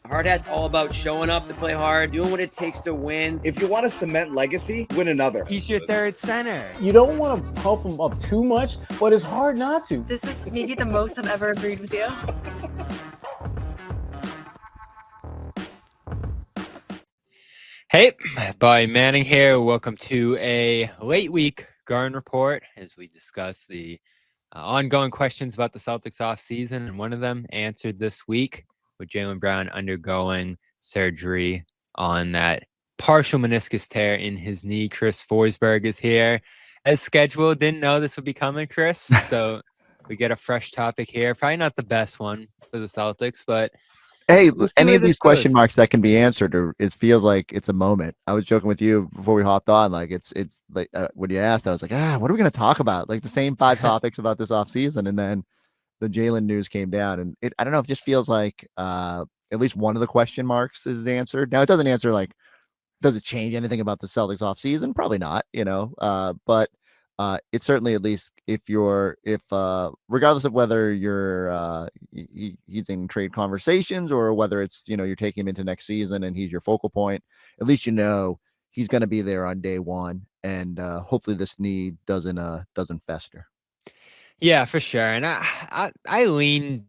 Hard Hat's all about showing up to play hard, doing what it takes to win. If you want to cement legacy, win another. He's your third center. You don't want to pump him up too much, but it's hard not to. This is maybe the most I've ever agreed with you. Hey, Bobby Manning here. Welcome to a late week Garden Report as we discuss the ongoing questions about the Celtics offseason, and one of them answered this week with Jaylen Brown undergoing surgery on that partial meniscus tear in his knee. Chris Forsberg is here as scheduled. Didn't know this would be coming, Chris. So we get a fresh topic here. Probably not the best one for the Celtics, but hey, any of these question marks that can be answered, or it feels like it's a moment. I was joking with you before we hopped on. Like it's like when you asked, I was like, what are we going to talk about? Like the same 5 topics about this offseason, and then the Jaylen news came down, and I don't know, it just feels like at least one of the question marks is answered. Now it doesn't answer like, does it change anything about the Celtics offseason? Probably not, but it's certainly, at least if regardless of whether you're using trade conversations or whether it's, you're taking him into next season and he's your focal point, at least he's going to be there on day one, and hopefully this knee doesn't fester. Yeah, for sure. And I lean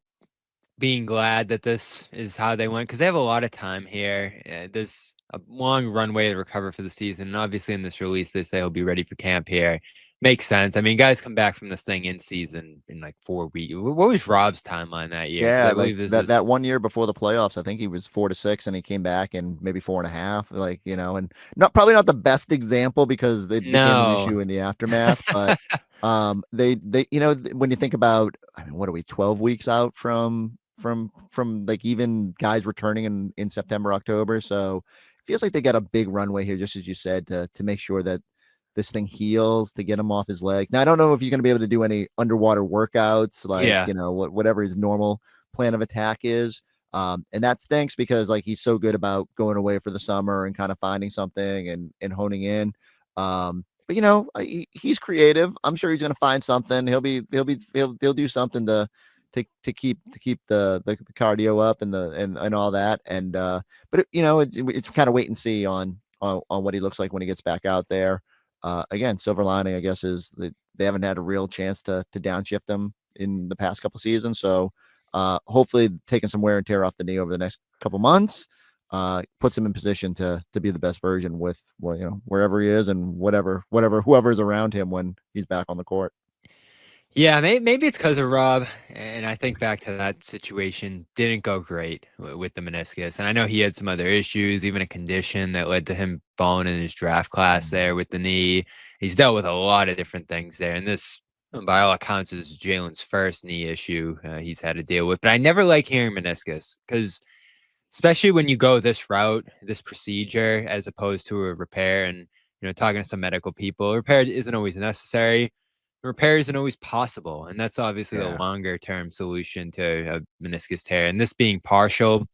being glad that this is how they went, because they have a lot of time here. There's a long runway to recover for the season. And obviously in this release, they say he'll be ready for camp here. Makes sense. I mean, guys come back from this thing in season in like 4 weeks. What was Rob's timeline that year? Yeah, like that 1 year before the playoffs, I think he was 4 to 6, and he came back in maybe 4.5. Like, and probably not the best example because they became an issue in the aftermath. But they when you think about, I mean, what are we, 12 weeks out from like even guys returning in September, October? So it feels like they got a big runway here, just as you said, to make sure that this thing heals, to get him off his leg. Now, I don't know if he's going to be able to do any underwater workouts, like, whatever his normal plan of attack is. And that stinks because like he's so good about going away for the summer and kind of finding something and honing in. But he's creative. I'm sure he's going to find something. He'll do something to keep the cardio up and all that. And but it's kind of wait and see on what he looks like when he gets back out there. Again, silver lining, I guess, is that they haven't had a real chance to downshift them in the past couple seasons. So hopefully taking some wear and tear off the knee over the next couple months puts him in position to be the best version with, wherever he is and whoever's around him when he's back on the court. Yeah, maybe it's because of Rob, and I think back to that situation, didn't go great with the meniscus. And I know he had some other issues, even a condition that led to him falling in his draft class there with the knee. He's dealt with a lot of different things there. And this, by all accounts, is Jaylen's first knee issue he's had to deal with. But I never like hearing meniscus, because especially when you go this route, this procedure, as opposed to a repair, and, talking to some medical people, repair isn't always necessary. Repair isn't always possible, and that's obviously the longer term solution to a meniscus tear. And this being partial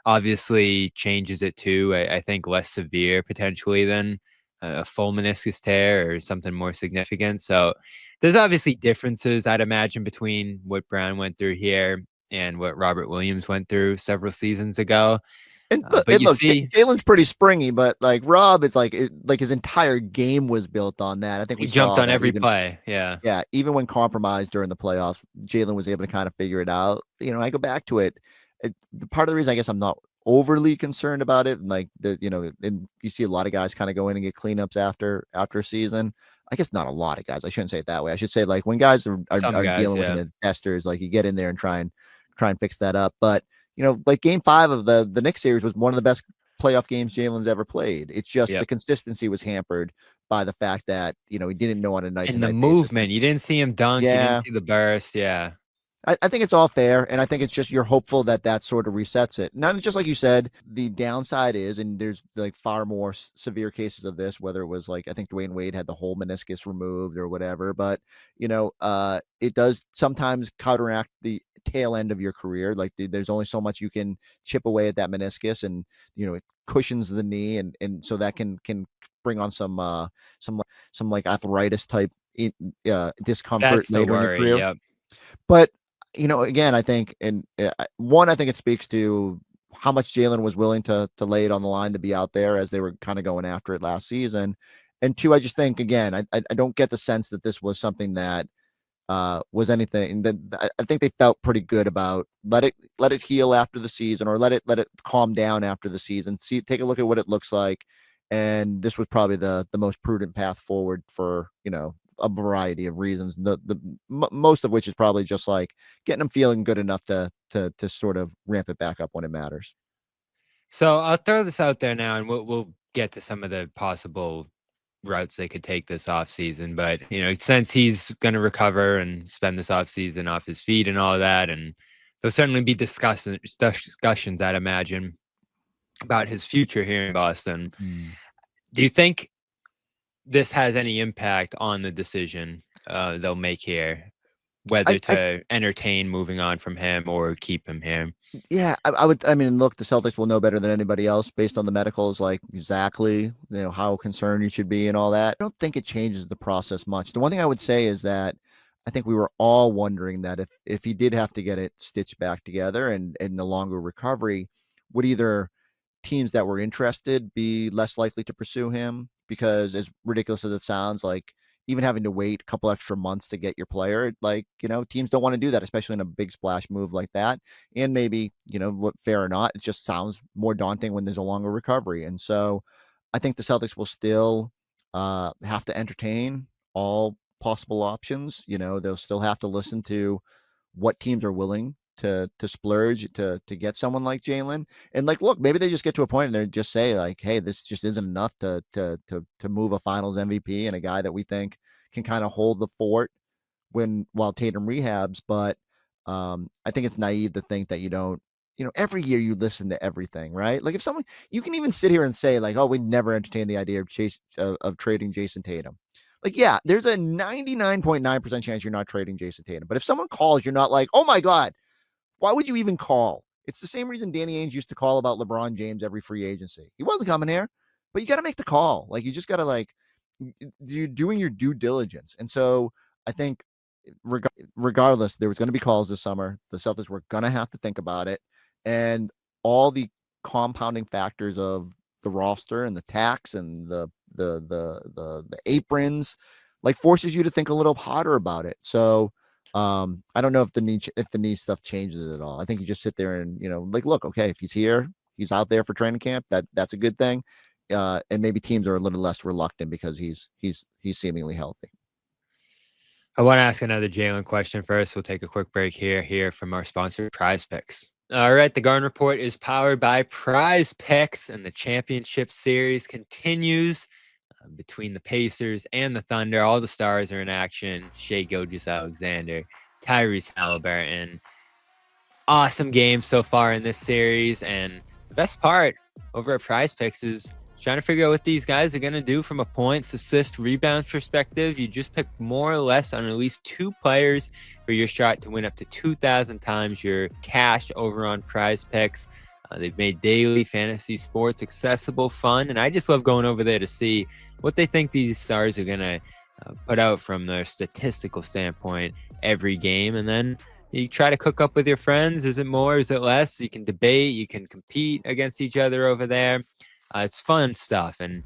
obviously changes it to, I think, less severe potentially than a full meniscus tear or something more significant. So there's obviously differences, I'd imagine, between what Brown went through here and what Robert Williams went through several seasons ago. And look, Jaylen's pretty springy, but like Rob, it's like his entire game was built on that. I think he jumped on every play. Yeah. Even when compromised during the playoffs, Jaylen was able to kind of figure it out. I go back to it. The part of the reason I guess I'm not overly concerned about it, and like and you see a lot of guys kind of go in and get cleanups after a season. I guess not a lot of guys. I shouldn't say it that way. I should say like when guys are dealing with an investors, like you get in there and try and fix that up. But like game 5 of the Knicks series was one of the best playoff games Jaylen's ever played. It's just the consistency was hampered by the fact that, he didn't know on a night. And the movement, you didn't see him dunk. You didn't see the burst. Yeah. I think it's all fair. And I think it's just, you're hopeful that sort of resets it. Not just like you said, the downside is, and there's like far more severe cases of this, whether it was like, I think Dwayne Wade had the whole meniscus removed or whatever, but it does sometimes counteract the tail end of your career. Like there's only so much you can chip away at that meniscus, and it cushions the knee, and so that can bring on some like arthritis type discomfort later in your career. Yep. But again, I think, and I think it speaks to how much Jaylen was willing to lay it on the line to be out there as they were kind of going after it last season. And two, I just think, again, I don't get the sense that this was something that was anything that I think they felt pretty good about. Let it heal after the season, or let it calm down after the season. Take a look at what it looks like. And this was probably the most prudent path forward for, a variety of reasons. Most of which is probably just like getting them feeling good enough to sort of ramp it back up when it matters. So I'll throw this out there now, and we'll get to some of the possible routes they could take this offseason. But, since he's going to recover and spend this offseason off his feet and all that, and there'll certainly be discussions, I'd imagine, about his future here in Boston. Do you think this has any impact on the decision they'll make here, whether to entertain moving on from him or keep him here? Yeah, I would. I mean, look, the Celtics will know better than anybody else based on the medicals, like exactly, how concerned you should be and all that. I don't think it changes the process much. The one thing I would say is that I think we were all wondering that if he did have to get it stitched back together and the longer recovery, would either teams that were interested be less likely to pursue him? Because as ridiculous as it sounds, like even having to wait a couple extra months to get your player, like, teams don't want to do that, especially in a big splash move like that. And maybe, what, fair or not, it just sounds more daunting when there's a longer recovery. And so I think the Celtics will still have to entertain all possible options. They'll still have to listen to what teams are willing to splurge to get someone like Jaylen. And like, look, maybe they just get to a point and they just say like, hey, this just isn't enough to move a finals MVP and a guy that we think can kind of hold the fort while Tatum rehabs. But I think it's naive to think that you don't, every year you listen to everything, right? Like if someone, you can even sit here and say like, oh, we never entertained the idea of trading Jason Tatum. Like, yeah, there's a 99.9% chance you're not trading Jason Tatum. But if someone calls, you're not like, oh my God, why would you even call? It's the same reason Danny Ainge used to call about LeBron James every free agency. He wasn't coming here, but you got to make the call. Like, you just got to you're doing your due diligence. And so I think regardless, there was going to be calls this summer. The Celtics were going to have to think about it. And all the compounding factors of the roster and the tax and the aprons, like, forces you to think a little harder about it. So I don't know if the knee stuff changes it at all. I think you just sit there and, like, look, okay, if he's here, he's out there for training camp, that's a good thing. And maybe teams are a little less reluctant because he's seemingly healthy. I want to ask another Jaylen question first. We'll take a quick break here from our sponsor, Prizepicks. All right, the Garden Report is powered by Prizepicks, and the championship series continues between the Pacers and the Thunder. All the stars are in action. Shai Gilgeous-Alexander, Tyrese Halliburton. Awesome game so far in this series, and the best part over at Prizepicks is trying to figure out what these guys are going to do from a points, assist, rebounds perspective. You just pick more or less on at least two players for your shot to win up to 2,000 times your cash over on Prizepicks. They've made daily fantasy sports accessible, fun, and I just love going over there to see what they think these stars are going to put out from their statistical standpoint every game. And then you try to cook up with your friends. Is it more? Is it less? You can debate. You can compete against each other over there. It's fun stuff. And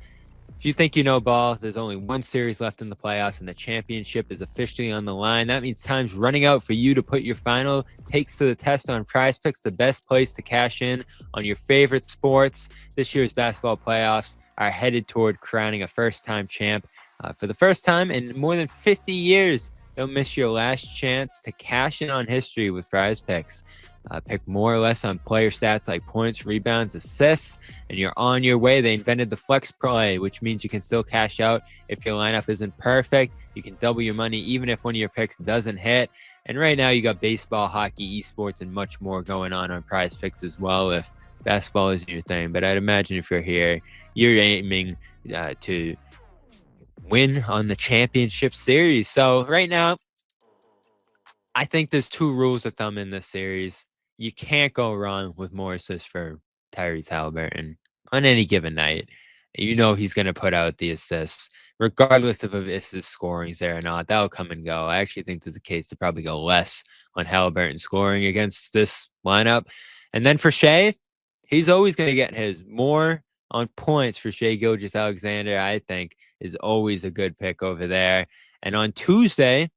if you think you know ball, there's only one series left in the playoffs, and the championship is officially on the line. That means time's running out for you to put your final takes to the test on Prizepicks, the best place to cash in on your favorite sports. This year's basketball playoffs are headed toward crowning a first-time champ. For the first time in more than 50 years, don't miss your last chance to cash in on history with Prizepicks. Pick more or less on player stats like points, rebounds, assists, and you're on your way. They invented the flex play, which means you can still cash out if your lineup isn't perfect. You can double your money even if one of your picks doesn't hit. And right now you got baseball, hockey, esports, and much more going on Prizepicks as well if basketball isn't your thing. But I'd imagine if you're here, you're aiming to win on the championship series. So right now, I think there's two rules of thumb in this series. You can't go wrong with more assists for Tyrese Halliburton on any given night. He's going to put out the assists, regardless of if his scoring's there or not. That'll come and go. I actually think there's a case to probably go less on Halliburton scoring against this lineup. And then for Shai, He's always going to get his. More on points for Shai Gilgeous-Alexander, I think, is always a good pick over there. And on Tuesday,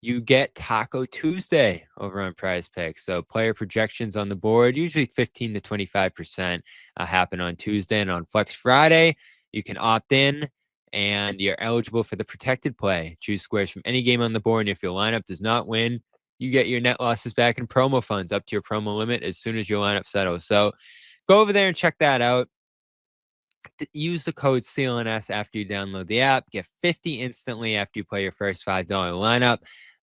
you get Taco Tuesday over on Prizepicks. So player projections on the board, usually 15 to 25% happen on Tuesday. And on Flex Friday, you can opt in and you're eligible for the protected play. Choose squares from any game on the board. And if your lineup does not win, you get your net losses back in promo funds up to your promo limit as soon as your lineup settles. So go over there and check that out. Use the code CLNS after you download the app. Get 50 instantly after you play your first $5 lineup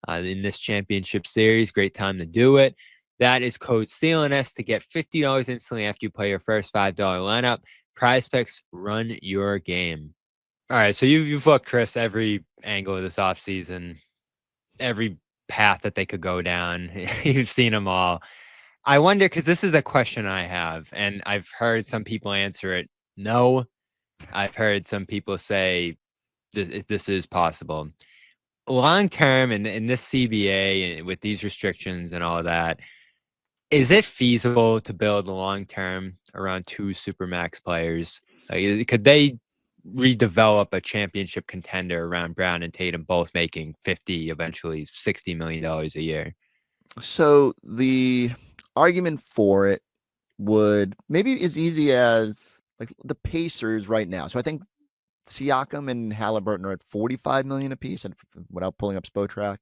in this championship series. Great time to do it. That is code CLNS to get $50 instantly after you play your first $5 lineup. Prizepicks, run your game. All right, so you've looked, Chris, every angle of this offseason, every path that they could go down. You've seen them all. I wonder, because this is a question I have, and I've heard some people answer it no. I've heard some people say this is possible. Long term, in this CBA, and with these restrictions and all that, is it feasible to build long term around two supermax players? Could they redevelop a championship contender around Brown and Tatum, both making $50, eventually $60 million a year? So the argument for it would maybe as easy as like the Pacers right now. So I think Siakam and Halliburton are at $45 million apiece, and without pulling up Spotrac,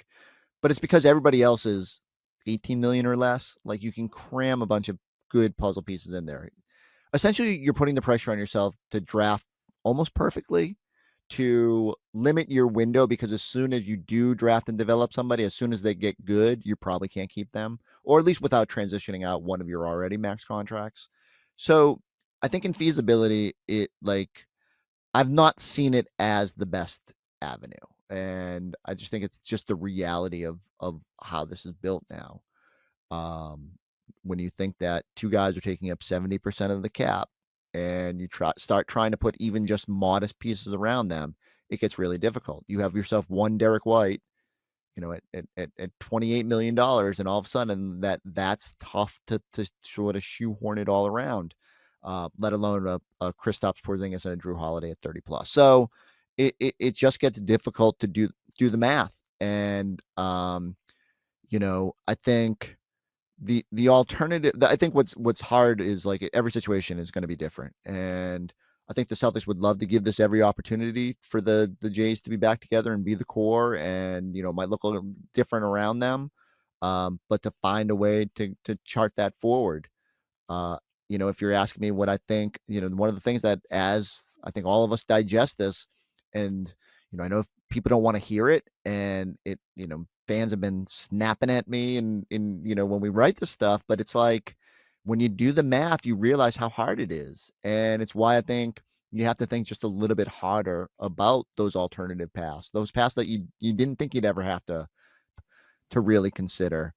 but it's because everybody else is 18 million or less. Like you can cram a bunch of good puzzle pieces in there. Essentially, you're putting the pressure on yourself to draft almost perfectly, to limit your window, because as soon as you do draft and develop somebody, as soon as they get good, you probably can't keep them, or at least without transitioning out one of your already max contracts. So I think in feasibility, I've not seen it as the best avenue. And I just think it's just the reality of how this is built now. When you think that two guys are taking up 70% of the cap, and you start trying to put even just modest pieces around them, it gets really difficult. You have yourself one Derrick White, at $28 million, and all of a sudden that's tough to sort of shoehorn it all around. Let alone a Kristaps Porzingis and a Drew Holiday at 30 plus. So it just gets difficult to do the math. And I think the alternative, I think what's hard is like every situation is going to be different. And I think the Celtics would love to give this every opportunity for the Jays to be back together and be the core, and might look a little different around them, but to find a way to chart that forward. If you're asking me what I think, one of the things that, as I think all of us digest this, and, I know people don't want to hear it, and fans have been snapping at me and when we write this stuff, but it's like, when you do the math, you realize how hard it is. And it's why I think you have to think just a little bit harder about those alternative paths, those paths that you didn't think you'd ever have to really consider.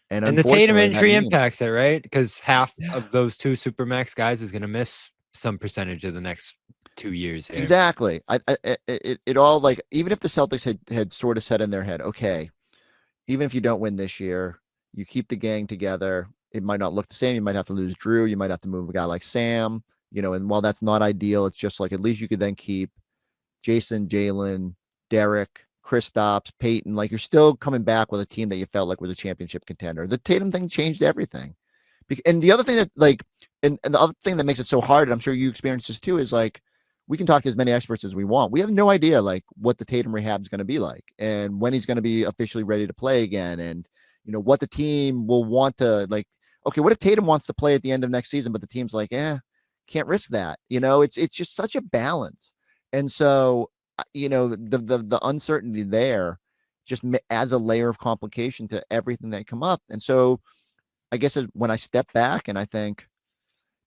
And the Tatum injury impacts it, right? Because half of those two supermax guys is going to miss some percentage of the next 2 years here. Exactly. It all, like, even if the Celtics had sort of set in their head, okay, even if you don't win this year, you keep the gang together, it might not look the same. You might have to lose Drew. You might have to move a guy like Sam, and while that's not ideal, it's just like, at least you could then keep Jason, Jaylen, Derrick, Kristaps, Peyton. Like, you're still coming back with a team that you felt like was a championship contender. The Tatum thing changed everything. And the other thing that, like, and the other thing that makes it so hard, and I'm sure you experienced this too, is like, we can talk to as many experts as we want. We have no idea, like, what the Tatum rehab is going to be like, and when he's going to be officially ready to play again, and what the team will want to, like. Okay, what if Tatum wants to play at the end of next season, but the team's like, can't risk that. It's just such a balance. And so, the uncertainty there just adds a layer of complication to everything that come up. And so I guess when I step back and I think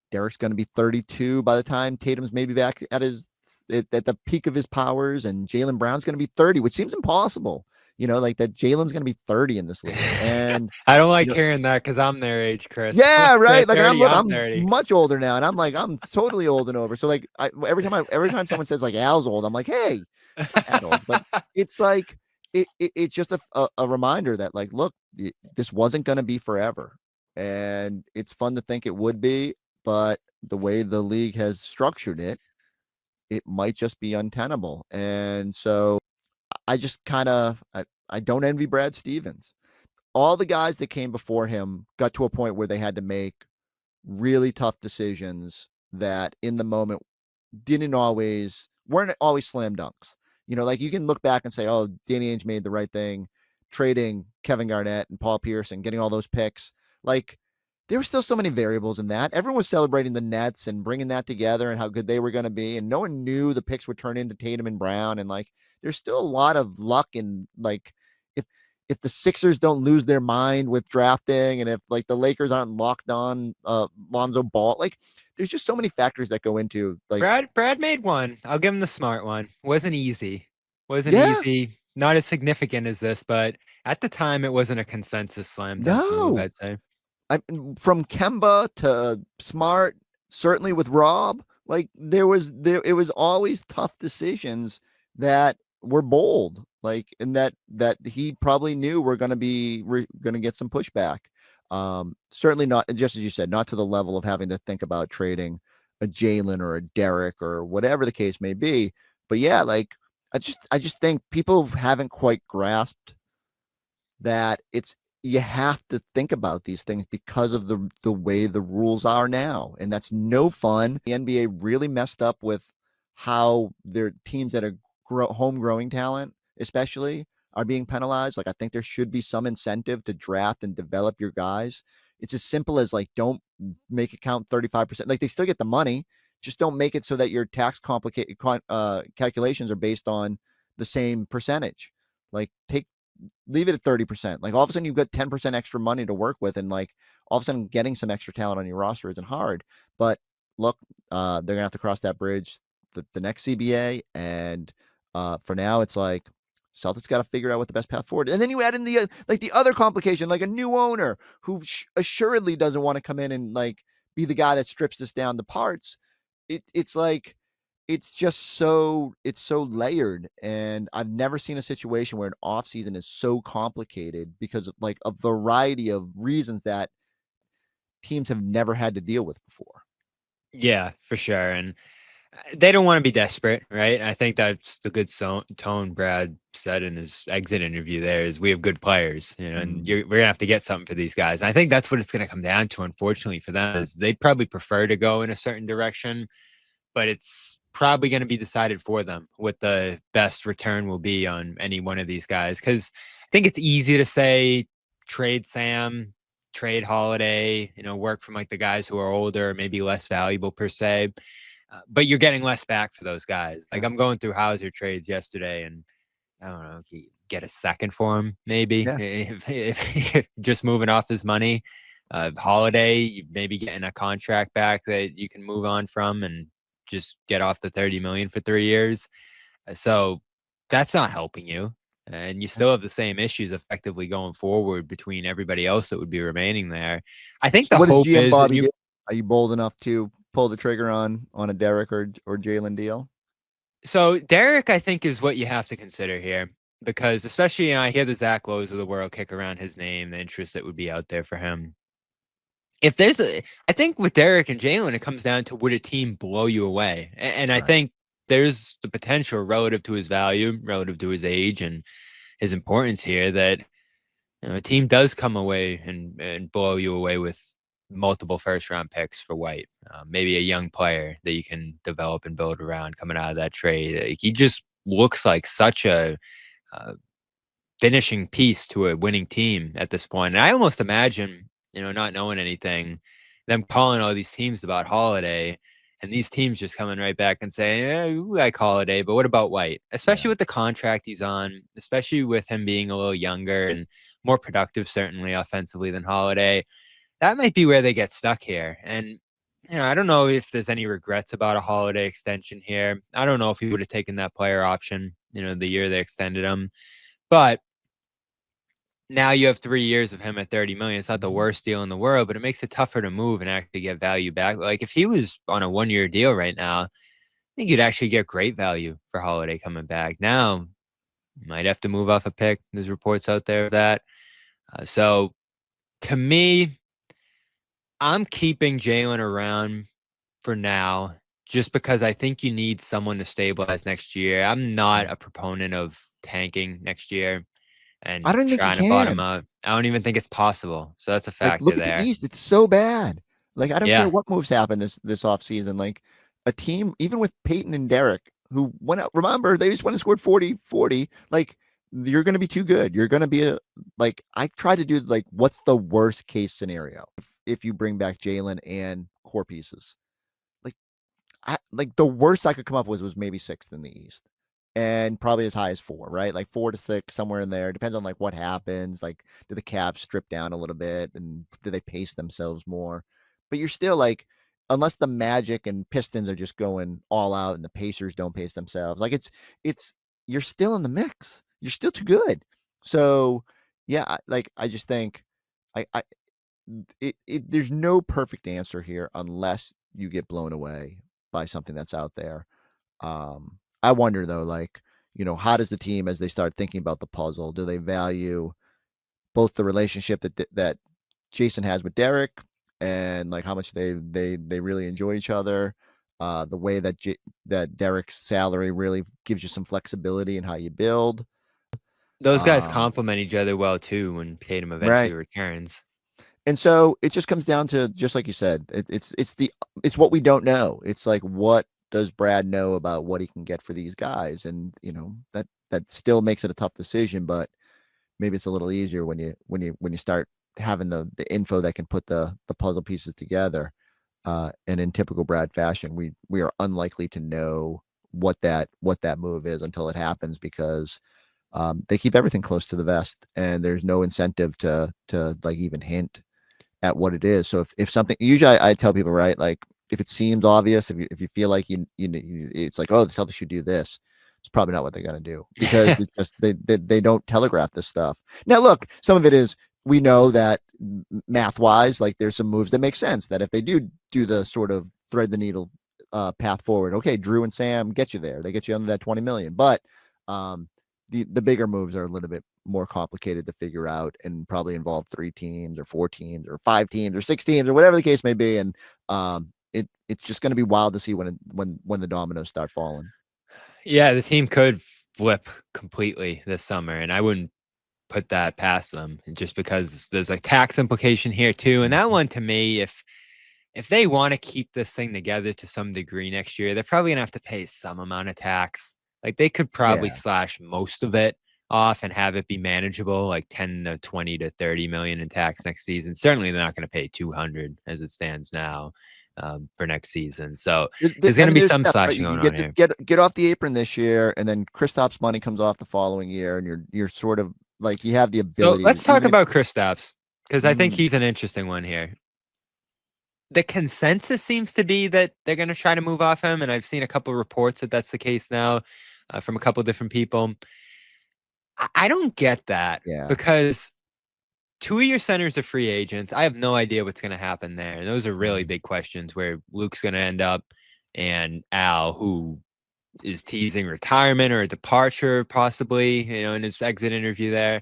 Derrick's going to be 32 by the time Tatum's maybe back at the peak of his powers, and Jaylen Brown's going to be 30, which seems impossible. Like that Jaylen's going to be 30 in this league. And I don't like hearing that, because I'm their age, Chris. Yeah, right. Like, 30, I'm much older now, and I'm like, I'm totally old and over. So like, every time someone says like Al's old, I'm like, hey, not that old. But it's like, it's just a reminder that, like, look, this wasn't going to be forever, and it's fun to think it would be. but the way the league has structured it, it might just be untenable. And so I just I don't envy Brad Stevens. All the guys that came before him got to a point where they had to make really tough decisions that in the moment weren't always slam dunks. Like you can look back and say, oh, Danny Ainge made the right thing, trading Kevin Garnett and Paul Pierce and getting all those picks. Like there were still so many variables in that. Everyone was celebrating the Nets and bringing that together and how good they were going to be. And no one knew the picks would turn into Tatum and Brown. And like, there's still a lot of luck in like, if the Sixers don't lose their mind with drafting and if like the Lakers aren't locked on Lonzo Ball, like there's just so many factors that go into like Brad made one. I'll give him the smart one. Wasn't easy. Yeah. Easy. Not as significant as this, but at the time it wasn't a consensus slam dunk move, I'd say. From Kemba to Smart, certainly with Rob, like it was always tough decisions that were bold, like, and that he probably knew we're going to get some pushback. Certainly not, just as you said, not to the level of having to think about trading a Jaylen or a Derrick or whatever the case may be. But yeah, like I just think people haven't quite grasped that you have to think about these things because of the way the rules are now, and that's no fun. The NBA really messed up with how their teams that are home growing talent, especially, are being penalized. Like I think there should be some incentive to draft and develop your guys. It's as simple as like don't make it count 35%. Like they still get the money, just don't make it so that your tax calculations are based on the same percentage. Like leave it at 30%. Like all of a sudden you've got 10% extra money to work with. And like all of a sudden getting some extra talent on your roster isn't hard, but look, they're gonna have to cross that bridge the next CBA. And for now it's like Celtics got to figure out what the best path forward is. And then you add in the other complication, like a new owner who assuredly doesn't want to come in and like be the guy that strips this down to parts. It's like, it's so layered, and I've never seen a situation where an off season is so complicated because of like a variety of reasons that teams have never had to deal with before. Yeah, for sure. And they don't want to be desperate, right? I think that's the good tone Brad said in his exit interview there is we have good players, and we're going to have to get something for these guys. And I think that's what it's going to come down to, unfortunately, for them, is they'd probably prefer to go in a certain direction, but it's probably going to be decided for them what the best return will be on any one of these guys. Because I think it's easy to say trade Sam, trade Holiday, work from like the guys who are older, maybe less valuable per se. But you're getting less back for those guys. Like I'm going through Hauser trades yesterday, and I don't know, get a second for him maybe. Yeah. If just moving off his money. Holiday, you maybe getting a contract back that you can move on from and just get off the $30 million for 3 years. So that's not helping you, and you still have the same issues effectively going forward between everybody else that would be remaining there. I think the hope is Bobby are you bold enough to pull the trigger on a Derrick or Jaylen deal? So Derrick, I think, is what you have to consider here, because especially I hear the Zach Lowe's of the world kick around his name, the interest that would be out there for him. If there's I think with Derrick and Jaylen, it comes down to would a team blow you away, and I think there's the potential relative to his value, relative to his age and his importance here, that a team does come away and blow you away with multiple first-round picks for White, maybe a young player that you can develop and build around coming out of that trade. He just looks like such a finishing piece to a winning team at this point. And I almost imagine, not knowing anything, them calling all these teams about Holiday, and these teams just coming right back and saying, yeah, we like Holiday, but what about White? Especially with the contract he's on, especially with him being a little younger and more productive, certainly offensively, than Holiday. That might be where they get stuck here. And, I don't know if there's any regrets about a Holiday extension here. I don't know if he would have taken that player option, the year they extended him. But now you have 3 years of him at $30 million. It's not the worst deal in the world, but it makes it tougher to move and actually get value back. Like if he was on a 1-year deal right now, I think you'd actually get great value for Holiday coming back. Now, you might have to move off a pick. There's reports out there of that. So to me, I'm keeping Jaylen around for now, just because I think you need someone to stabilize next year. I'm not a proponent of tanking next year I and don't think you trying to bottom can. out. I don't even think it's possible. So that's a Like, factor look at the there. East. It's so bad. Like, I don't care Yeah. what moves happen this offseason. Like, a team, even with Peyton and Derrick, who went out, remember, they just went and scored 40. Like, you're going to be too good. You're going to be like, I try to do, like, what's the worst case scenario if you bring back Jaylen and core pieces? Like the worst I could come up with was maybe sixth in the East, and probably as high as 4, right? Like 4 to 6, somewhere in there. Depends on like what happens. Like, do the Cavs strip down a little bit, and do they pace themselves more? But you're still like, unless the Magic and Pistons are just going all out, and the Pacers don't pace themselves, like it's you're still in the mix. You're still too good. So yeah, I just think I there's no perfect answer here unless you get blown away by something that's out there. I wonder though, like, how does the team, as they start thinking about the puzzle, do they value both the relationship that Jason has with Derrick, and like how much they really enjoy each other, the way that Derrick's salary really gives you some flexibility in how you build. Those guys Um, complement each other well too when Tatum eventually right. returns. And so it just comes down to, just like you said, it's what we don't know. It's like, what does Brad know about what he can get for these guys? And that still makes it a tough decision, but maybe it's a little easier when you start having the info that can put the puzzle pieces together. And in typical Brad fashion, we are unlikely to know what that move is until it happens, because they keep everything close to the vest, and there's no incentive to like even hint at what it is. So if something, usually I tell people, right, like, if it seems obvious, if you feel like it's like, oh, the Celtics should do this, it's probably not what they're going to do, because it's just they don't telegraph this stuff. Now, look, some of it is, we know that math wise, like, there's some moves that make sense, that if they do the sort of thread the needle path forward, okay, Drew and Sam get you there, they get you under that 20 million, but the bigger moves are a little bit more complicated to figure out, and probably involve 3 teams or 4 teams or 5 teams or 6 teams or whatever the case may be. And it's just going to be wild to see when the dominoes start falling. Yeah, the team could flip completely this summer, and I wouldn't put that past them, just because there's a tax implication here too. And that one, to me, if they want to keep this thing together to some degree next year, they're probably gonna have to pay some amount of tax. Like, they could probably Yeah. slash most of it off and have it be manageable, like 10 to 20 to 30 million in tax next season. Certainly they're not going to pay 200 as it stands now for next season. So there's going to be There's some steps, right? slashing You going on get here. to get off the apron this year, and then Kristaps' money comes off the following year, and you're sort of like, you have the So ability. let's talk about Kristaps, because I think Mhm. he's an interesting one here. The consensus seems to be that they're going to try to move off him, and I've seen a couple of reports that that's the case now from a couple of different people. I don't get that, Yeah. because 2 of your centers are free agents. I have no idea what's going to happen there. Those are really big questions, where Luke's going to end up, and Al, who is teasing retirement or a departure, possibly, in his exit interview there.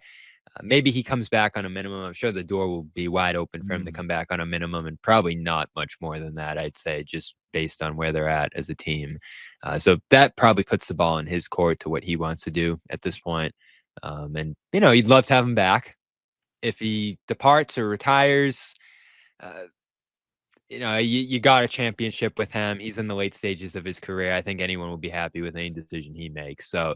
Maybe he comes back on a minimum. I'm sure the door will be wide open for him to come back on a minimum, and probably not much more than that, I'd say, just based on where they're at as a team. So that probably puts the ball in his court to what he wants to do at this point. And, you'd love to have him back. If he departs or retires, uh, you got a championship with him. He's in the late stages of his career. I think anyone will be happy with any decision he makes. So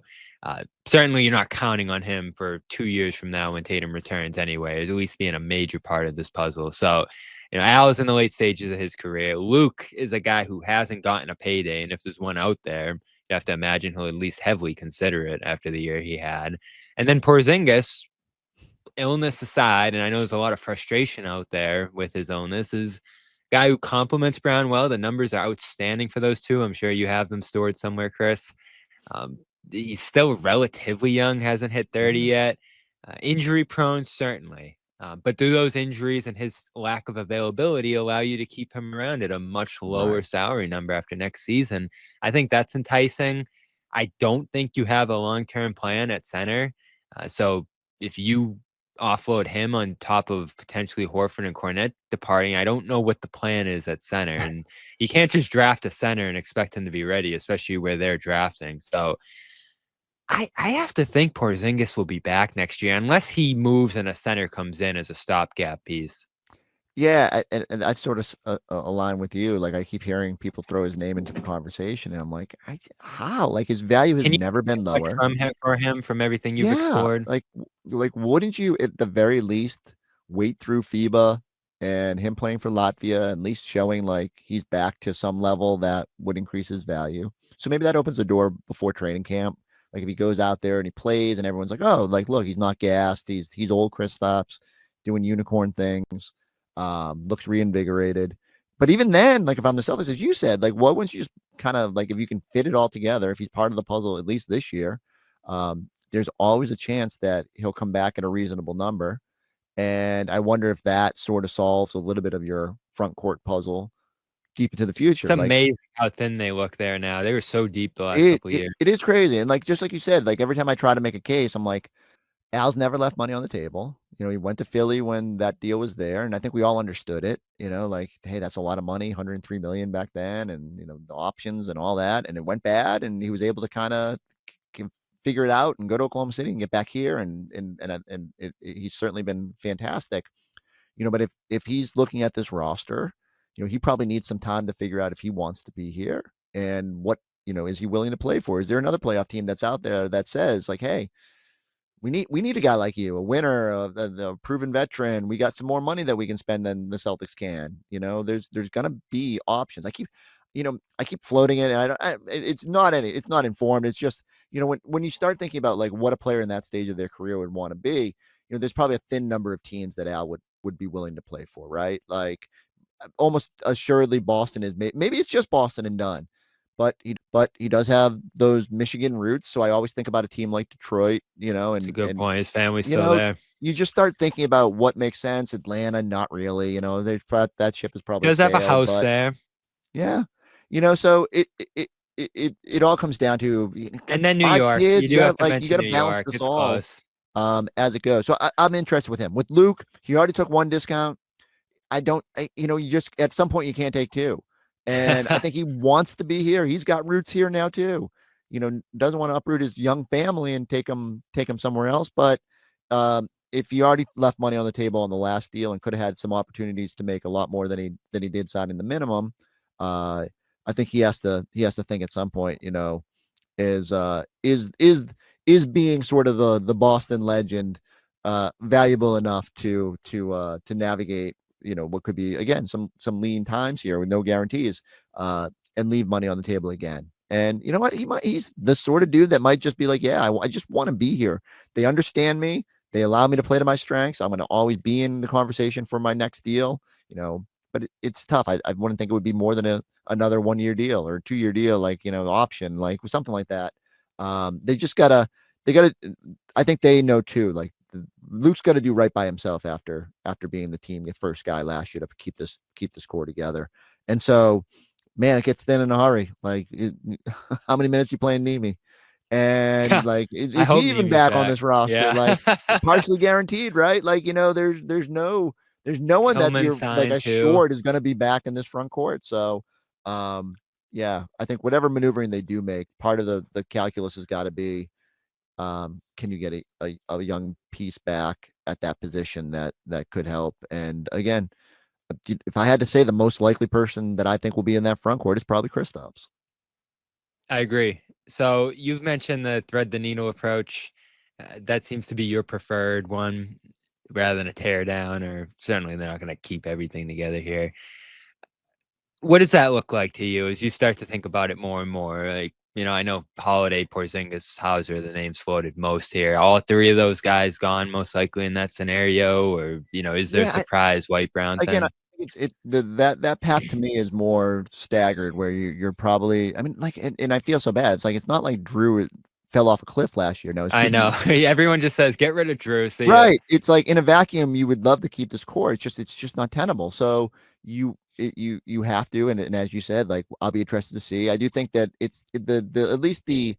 certainly you're not counting on him for 2 years from now when Tatum returns anyway, at least being a major part of this puzzle. So, Al is in the late stages of his career. Luke is a guy who hasn't gotten a payday. And if there's one out there, you have to imagine he'll at least heavily consider it after the year he had. And then Porzingis, illness aside, and I know there's a lot of frustration out there with his illness, is a guy who complements Brown well. The numbers are outstanding for those two. I'm sure you have them stored somewhere, Chris. Um, he's still relatively young, hasn't hit 30 yet. Injury prone, certainly. But do those injuries and his lack of availability allow you to keep him around at a much lower Right. salary number after next season? I think that's enticing. I don't think you have a long-term plan at center. So if you offload him on top of potentially Horford and Cornet departing. I don't know what the plan is at center, and you can't just draft a center and expect him to be ready, especially where they're drafting. So I have to think Porzingis will be back next year unless he moves and a center comes in as a stopgap piece. Yeah, and I sort of align with you. Like I keep hearing people throw his name into the conversation, and I'm like, how? Like his value has Can you never been get much lower. from him from everything you've Yeah, explored? like wouldn't you at the very least wait through FIBA and him playing for Latvia, at least showing like he's back to some level that would increase his value. So maybe that opens the door before training camp. Like if he goes out there and he plays, and everyone's like, oh, like look, he's not gassed. He's old Kristaps doing unicorn things. Looks reinvigorated. But even then, like if I'm the Celtics, as you said, like what wouldn't you just kind of like if you can fit it all together, if he's part of the puzzle at least this year, there's always a chance that he'll come back at a reasonable number. And I wonder if that sort of solves a little bit of your front court puzzle deep into the It's future. Like amazing how thin they look there now. They were so deep the last couple of years. it is crazy. And like just like you said, like every time I try to make a case, I'm like, Al's never left money on the table. You know, he went to Philly when that deal was there, and I think we all understood it. You know, like, hey, that's a lot of money, 103 million back then, and you know the options and all that, and it went bad, and he was able to kind of figure it out and go to Oklahoma City and get back here, he's certainly been fantastic. You know, but if he's looking at this roster, you know, he probably needs some time to figure out if he wants to be here and what is he willing to play for? Is there another playoff team that's out there that says like, hey, we need a guy like you, a winner, the proven veteran. We got some more money that we can spend than the Celtics can. You know, there's gonna be options. I keep floating it, and it's not informed. It's just when you start thinking about like what a player in that stage of their career would want to be, there's probably a thin number of teams that Al would be willing to play for, right? Like almost assuredly, Boston is maybe it's just Boston and done. But he does have those Michigan roots, so I always think about a team like Detroit, and it's a good point. His family's you still know, there. you just start thinking about what makes sense. Atlanta, not really. There's that ship is probably Does have a sailed, house but there, yeah, so it all comes down to and then New 5 York. kids. You do You have gotta to mention you gotta New balance York. this It's all close. as it goes. So I'm interested with him. With Luke, he already took 1 discount. You just at some point you can't take 2. And I think he wants to be here. He's got roots here now too. Doesn't want to uproot his young family and take him somewhere else. But if he already left money on the table on the last deal and could have had some opportunities to make a lot more than he did signing the minimum, I think he has to think at some point, is being sort of the Boston legend valuable enough to navigate what could be again some lean times here with no guarantees and leave money on the table again. And you know what, he's the sort of dude that might just be like, yeah, I just want to be here. They understand me, they allow me to play to my strengths. I'm going to always be in the conversation for my next deal, but it's tough. I wouldn't think it would be more than another 1-year deal or 2-year deal, like option, like something like that. They gotta I think they know too, like Luke's got to do right by himself after being the first guy last year to keep this core together. And so, man, it gets thin in a hurry. Like, how many minutes you playing Nemi? And like, is he even back on this roster? Yeah. Like, partially guaranteed, right? Like, there's no one that you're like assured is going to be back in this front court. So, yeah, I think whatever maneuvering they do make, part of the calculus has got to be, can you get a young piece back at that position that could help? And again, if I had to say the most likely person that I think will be in that front court is probably Kristaps. I agree. So you've mentioned the thread the needle approach. That seems to be your preferred one rather than a tear down, or certainly they're not going to keep everything together here. What does that look like to you as you start to think about it more and more? Like, I know Holiday, Porzingis, Hauser, the names floated most here. All 3 of those guys gone most likely in that scenario, or is there a surprise White Brown again? Thing? That path to me is more staggered, where you're probably. I mean, like, and I feel so bad. It's like it's not like Drew fell off a cliff last year. No, I know. Everyone just says get rid of Drew. Right. It's like in a vacuum, you would love to keep this core. It's just not tenable. So you have to, and as you said, like I'll be interested to see. I do think that it's at least the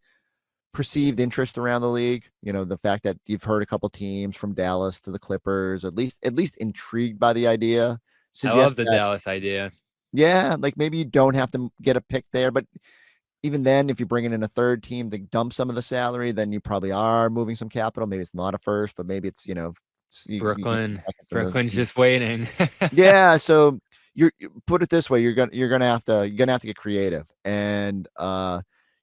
perceived interest around the league. You know, the fact that you've heard a couple teams from Dallas to the Clippers, at least intrigued by the idea, I love suggests the that, Dallas idea. yeah, like maybe you don't have to get a pick there, but even then, if you're bringing in a third team to dump some of the salary, then you probably are moving some capital. Maybe it's not a first, but maybe it's, you get some Brooklyn's just waiting. yeah. So put it this way, you're gonna have to get creative, and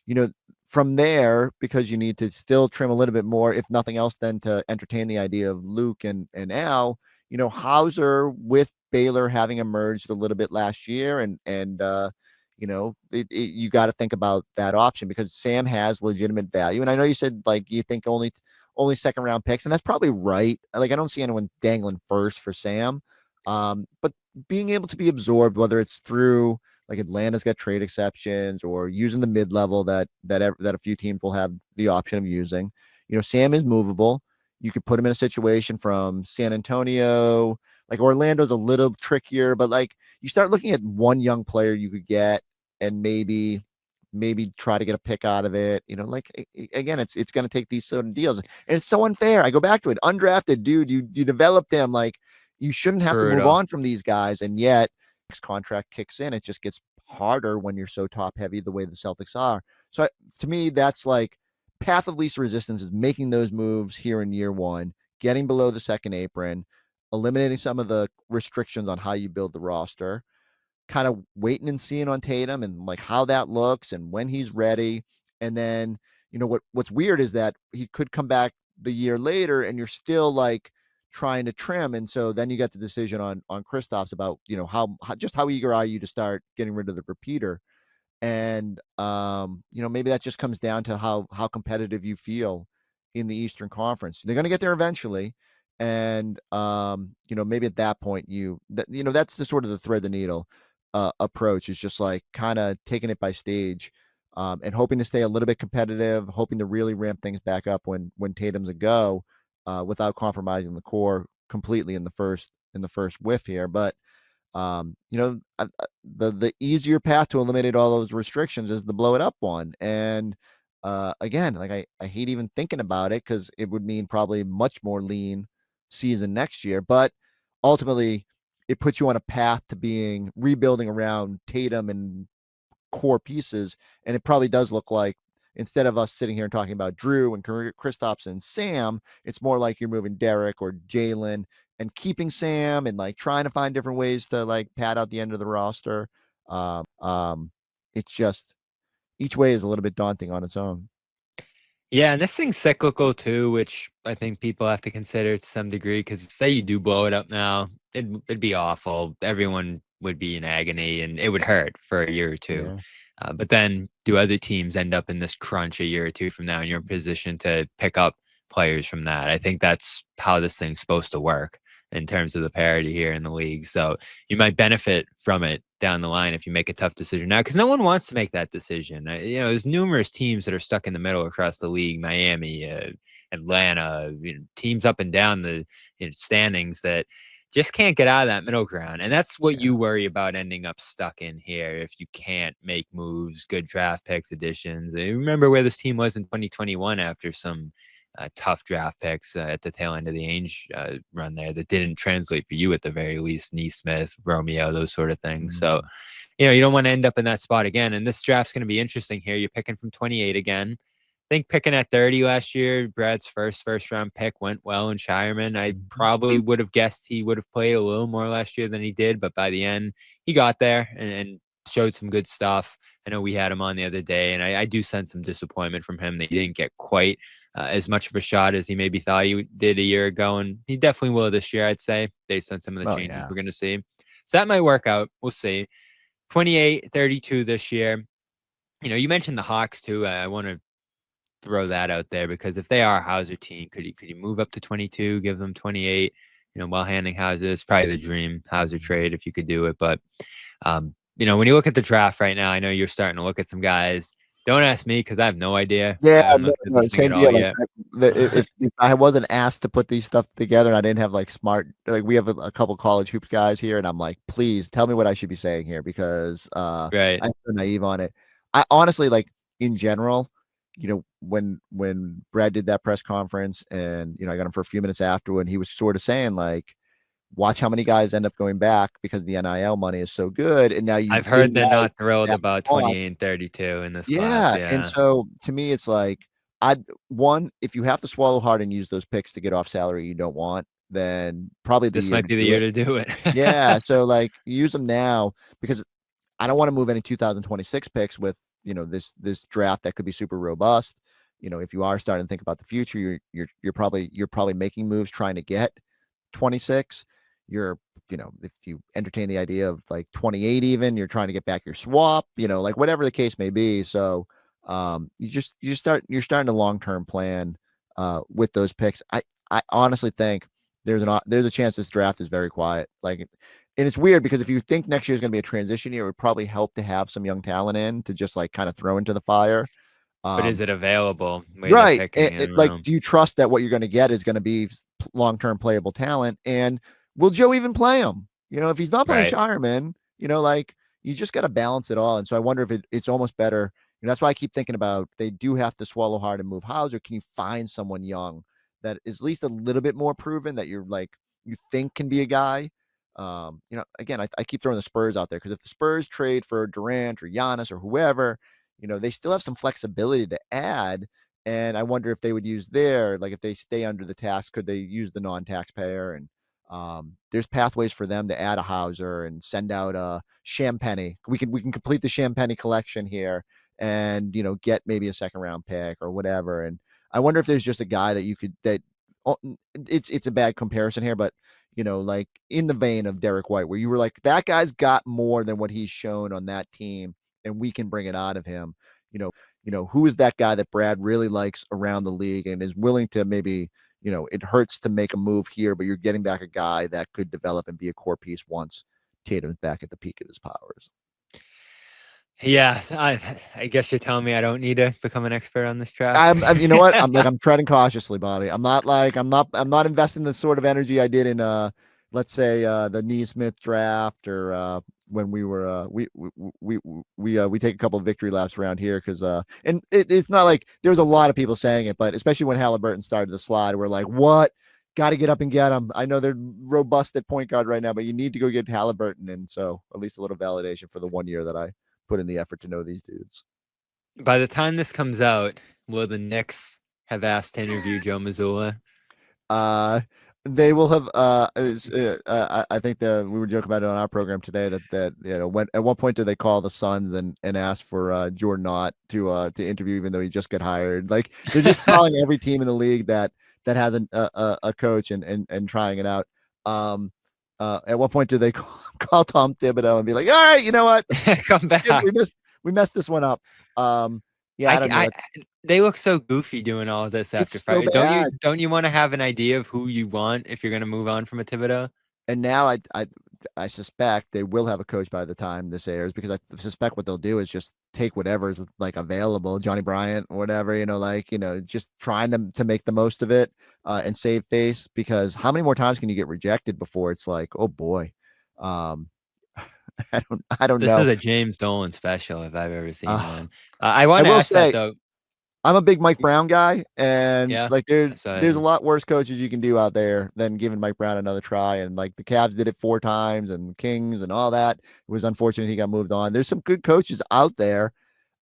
you know, from there, because you need to still trim a little bit more, if nothing else, than to entertain the idea of Luke and Al. Hauser with Baylor having emerged a little bit last year, and you got to think about that option because Sam has legitimate value. And I know you said like you think only second round picks, and that's probably right. Like I don't see anyone dangling first for Sam. But being able to be absorbed, whether it's through like Atlanta's got trade exceptions or using the mid level that a few teams will have the option of using. Sam is movable. You could put him in a situation from San Antonio, like Orlando's a little trickier, but like you start looking at one young player you could get and maybe try to get a pick out of it. Again, it's going to take these sort of deals, and it's so unfair. I go back to it. Undrafted dude, you developed him. Like you shouldn't have to move on from these guys, and yet next contract kicks in. It just gets harder when you're so top heavy the way the Celtics are. So to me, that's like path of least resistance is making those moves here in year one, getting below the second apron, eliminating some of the restrictions on how you build the roster, kind of waiting and seeing on Tatum and like how that looks and when he's ready. And then, what's weird is that he could come back the year later and you're still like trying to trim. And so then you got the decision on Kristaps about, how eager are you to start getting rid of the repeater? And, maybe that just comes down to how competitive you feel in the Eastern Conference. They're going to get there eventually. And, maybe at that point that's the sort of the thread the needle approach is just like kind of taking it by stage and hoping to stay a little bit competitive, hoping to really ramp things back up when Tatum's a go without compromising the core completely in the first whiff here. But the easier path to eliminate all those restrictions is the blow it up one. And again, like I hate even thinking about it because it would mean probably much more lean season next year. But ultimately, it puts you on a path to rebuilding around Tatum and core pieces. And it probably does look like instead of us sitting here and talking about Drew and Kristaps and Sam, it's more like you're moving Derrick or Jaylen and keeping Sam and like trying to find different ways to like pad out the end of the roster. It's just each way is a little bit daunting on its own. Yeah, and this thing's cyclical too, which I think people have to consider to some degree. Because say you do blow it up now, it'd be awful. Everyone would be in agony, and it would hurt for a year or two. Yeah. But then, do other teams end up in this crunch a year or two from now, and you're in position to pick up players from that? I think that's how this thing's supposed to work in terms of the parity here in the league. So you might benefit from it down the line if you make a tough decision now, because no one wants to make that decision. There's numerous teams that are stuck in the middle across the league, Miami, Atlanta, teams up and down the standings that just can't get out of that middle ground. And that's what you worry about ending up stuck in here if you can't make moves, good draft picks, additions. I remember where this team was in 2021 after some tough draft picks at the tail end of the Ainge run there that didn't translate for you at the very least. Neesmith, Romeo, those sort of things. So, you don't want to end up in that spot again. And this draft's going to be interesting here. You're picking from 28 again. I think picking at 30 last year, Brad's first round pick went well in Shireman. I probably would have guessed he would have played a little more last year than he did, but by the end, he got there and showed some good stuff. I know we had him on the other day, and I do sense some disappointment from him that he didn't get quite as much of a shot as he maybe thought he did a year ago, and he definitely will this year, I'd say, based on some of the changes we're going to see. So that might work out. We'll see. 28, 32 this year. You mentioned the Hawks too. I want to throw that out there because if they are a Hauser team, could you move up to 22, give them 28, while handing Hauser? It's probably the dream Hauser trade if you could do it. But, when you look at the draft right now, I know you're starting to look at some guys. Don't ask me because I have no idea. Yeah, same deal. If I wasn't asked to put these stuff together and I didn't have we have a couple college hoops guys here, and I'm like, please tell me what I should be saying here because I'm so naive on it. I honestly, in general, when Brad did that press conference, and I got him for a few minutes after, and he was sort of saying like, watch how many guys end up going back because the NIL money is so good, and now I've heard they're not thrilled about 28 and 32 in this class. and Yeah, so to me, it's like, if you have to swallow hard and use those picks to get off salary you don't want, then probably the this year might to be the do year it. to do it. Yeah, so like use them now, because I don't want to move any 2026 picks with this draft that could be super robust. If you are starting to think about the future, you're probably making moves trying to get 26. If you entertain the idea of like 28, even you're trying to get back your swap, like whatever the case may be. So you're starting to long-term plan with those picks. I honestly think there's a chance this draft is very quiet. Like, and it's weird because if you think next year is going to be a transition year, it would probably help to have some young talent in to just like kind of throw into the fire. But is it available? Way they're Right. picking, Like, do you trust that what you're going to get is going to be long-term playable talent? And will Joe even play him? If he's not playing Right. Shireman, like you just got to balance it all. And so I wonder if it's almost better. That's why I keep thinking about, they do have to swallow hard and move Hauser. Can you find someone young that is at least a little bit more proven that you think can be a guy? Again, I keep throwing the Spurs out there because if the Spurs trade for Durant or Giannis or whoever, they still have some flexibility to add. And I wonder if they would use if they stay under the tax, could they use the non-taxpayer? And there's pathways for them to add a Hauser and send out a Champagny. We can complete the Champagny collection here and, get maybe a second round pick or whatever. And I wonder if there's just a guy it's a bad comparison here, but like in the vein of Derrick White, where you were like, that guy's got more than what he's shown on that team, and we can bring it out of him. Who is that guy that Brad really likes around the league and is willing to maybe, it hurts to make a move here, but you're getting back a guy that could develop and be a core piece once Tatum's back at the peak of his powers. Yeah, I guess you're telling me I don't need to become an expert on this draft. I'm you know what? I'm treading cautiously, Bobby. I'm not investing the sort of energy I did in let's say the Neesmith draft, or when we were we take a couple of victory laps around here, because and it's not like there was a lot of people saying it, but especially when Halliburton started to slide, we're like, what? Got to get up and get him. I know they're robust at point guard right now, but you need to go get Halliburton. And so at least a little validation for the 1 year that I put in the effort to know these dudes. By the time this comes out, will the Knicks have asked to interview Joe Mazzulla? They will have. I think we were joking about it on our program today that at one point did they call the Suns and ask for Jordan Knott to interview, even though he just got hired. Like, they're just calling every team in the league that has a coach and trying it out. At what point do they call Tom Thibodeau and be like, all right, you know what? Come back. We messed this one up. Yeah, I don't know. They look so goofy doing all of this after Friday. So don't you want to have an idea of who you want if you're going to move on from a Thibodeau? And now I suspect they will have a coach by the time this airs, because I suspect what they'll do is just take whatever's like available, Johnny Bryant or whatever, just trying to make the most of it and save face, because how many more times can you get rejected before it's like, oh boy. I don't know. This is a James Dolan special if I've ever seen one. I want to ask that though. I'm a big Mike Brown guy, and there's a lot worse coaches you can do out there than giving Mike Brown another try. And like the Cavs did it 4 times, and Kings and all that. It was unfortunate he got moved on. There's some good coaches out there.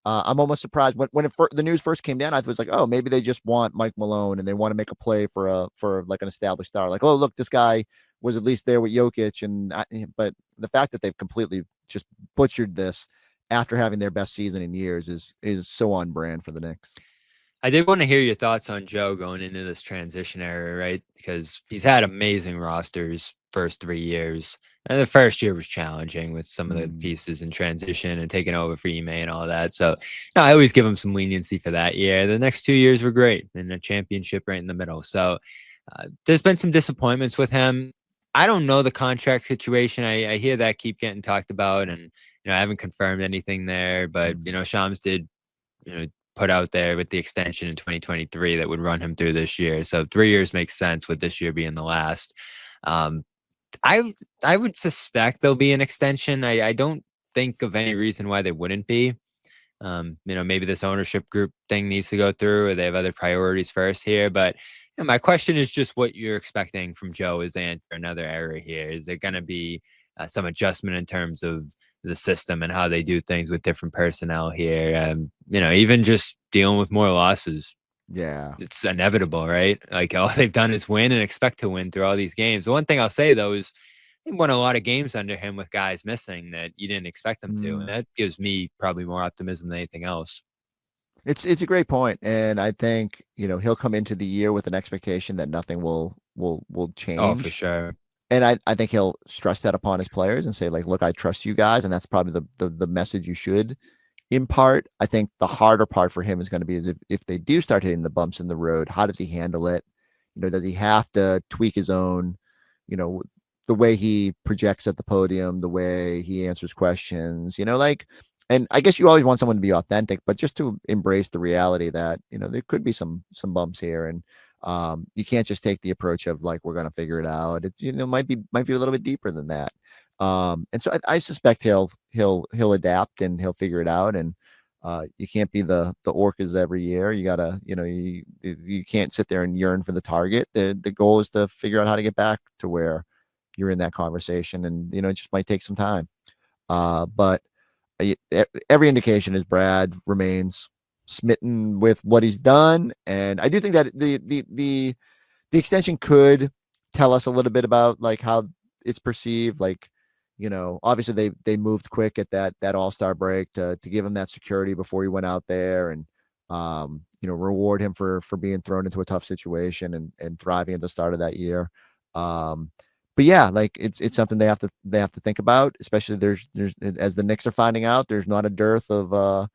I'm almost surprised when the news first came down. I was like, oh, maybe they just want Mike Malone and they want to make a play for like an established star. Like, oh, look, this guy was at least there with Jokic, but the fact that they've completely just butchered this after having their best season in years is so on brand for the Knicks. I did want to hear your thoughts on Joe going into this transition era, right? Because he's had amazing rosters first 3 years. And the first year was challenging with some of the pieces in transition and taking over for Ime and all that. So I always give him some leniency for that year. The next 2 years were great, and a championship right in the middle. So there's been some disappointments with him. I don't know the contract situation. I hear that keep getting talked about, and I haven't confirmed anything there. But Shams did put out there with the extension in 2023 that would run him through this year. So 3 years makes sense, with this year being the last. I would suspect there'll be an extension. I don't think of any reason why they wouldn't be. Maybe this ownership group thing needs to go through, or they have other priorities first here. But my question is just what you're expecting from Joe as they enter another era here. Is there going to be some adjustment in terms of the system and how they do things with different personnel here? Even just dealing with more losses. Yeah, it's inevitable, right? Like all they've done is win and expect to win through all these games. The one thing I'll say though is they won a lot of games under him with guys missing that you didn't expect them to, and that gives me probably more optimism than anything else. It's a great point, and I think he'll come into the year with an expectation that nothing will change. Oh, for sure. And I think he'll stress that upon his players and say, like, look, I trust you guys, and that's probably the message you should impart. I think the harder part for him is going to be is if they do start hitting the bumps in the road, how does he handle it? Does he have to tweak his own, the way he projects at the podium, the way he answers questions, and I guess you always want someone to be authentic, but just to embrace the reality that, there could be some bumps here, and you can't just take the approach of like, we're going to figure it out. It, might be a little bit deeper than that. And so I suspect he'll adapt and he'll figure it out. And you can't be the Orcas every year. You gotta, you can't sit there and yearn for the target. The goal is to figure out how to get back to where you're in that conversation, and it just might take some time. But every indication is Brad remains smitten with what he's done, and I do think that the extension could tell us a little bit about like how it's perceived. Like, obviously they moved quick at that All-Star break to give him that security before he went out there, and reward him for being thrown into a tough situation and thriving at the start of that year. But yeah, like it's something they have to think about, especially there's as the Knicks are finding out, there's not a dearth of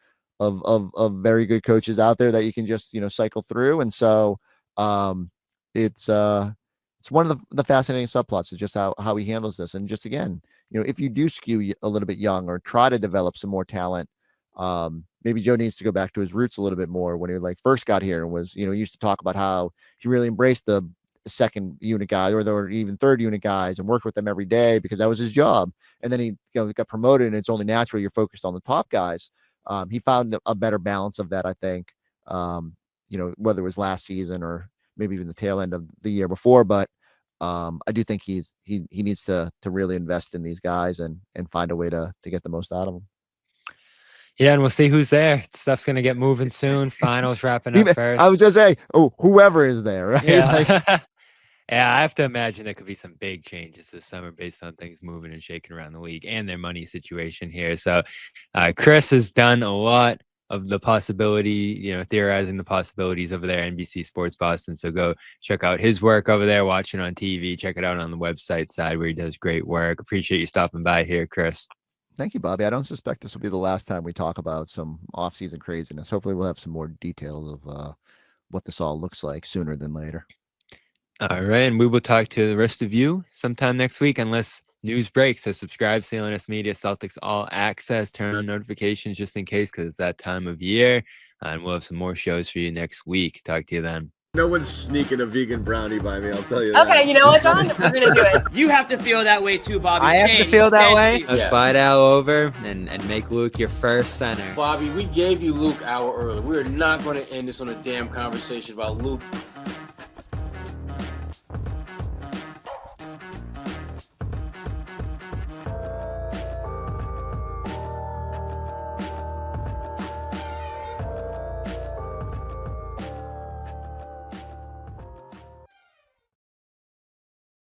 very good coaches out there that you can just cycle through, and so it's one of the fascinating subplots is just how he handles this. And just again, if you do skew a little bit young or try to develop some more talent, maybe Joe needs to go back to his roots a little bit more when he first got here and was he used to talk about how he really embraced the second unit guys or even third unit guys and worked with them every day because that was his job. And then he got promoted, and it's only natural you're focused on the top guys. He found a better balance of that, I think, whether it was last season or maybe even the tail end of the year before. But I do think he needs to really invest in these guys and find a way to get the most out of them. Yeah, and we'll see who's there. Stuff's going to get moving soon. Finals wrapping up first. I was just saying, whoever is there, right? Yeah. Yeah, I have to imagine there could be some big changes this summer based on things moving and shaking around the league and their money situation here. So Chris has done a lot of the possibility, theorizing the possibilities over there, NBC Sports Boston. So go check out his work over there, watching on TV. Check it out on the website side where he does great work. Appreciate you stopping by here, Chris. Thank you, Bobby. I don't suspect this will be the last time we talk about some off-season craziness. Hopefully we'll have some more details of what this all looks like sooner than later. All right, and we will talk to the rest of you sometime next week unless news breaks. So subscribe to CLNS Media Celtics All Access. Turn on notifications just in case because it's that time of year. And we'll have some more shows for you next week. Talk to you then. No one's sneaking a vegan brownie by me, I'll tell you that. Okay, you know what, John? We're going to do it. You have to feel that way too, Bobby. I have to feel that way? Let's fly Al over and make Luke your first center. Bobby, we gave you Luke an hour early. We're not going to end this on a damn conversation about Luke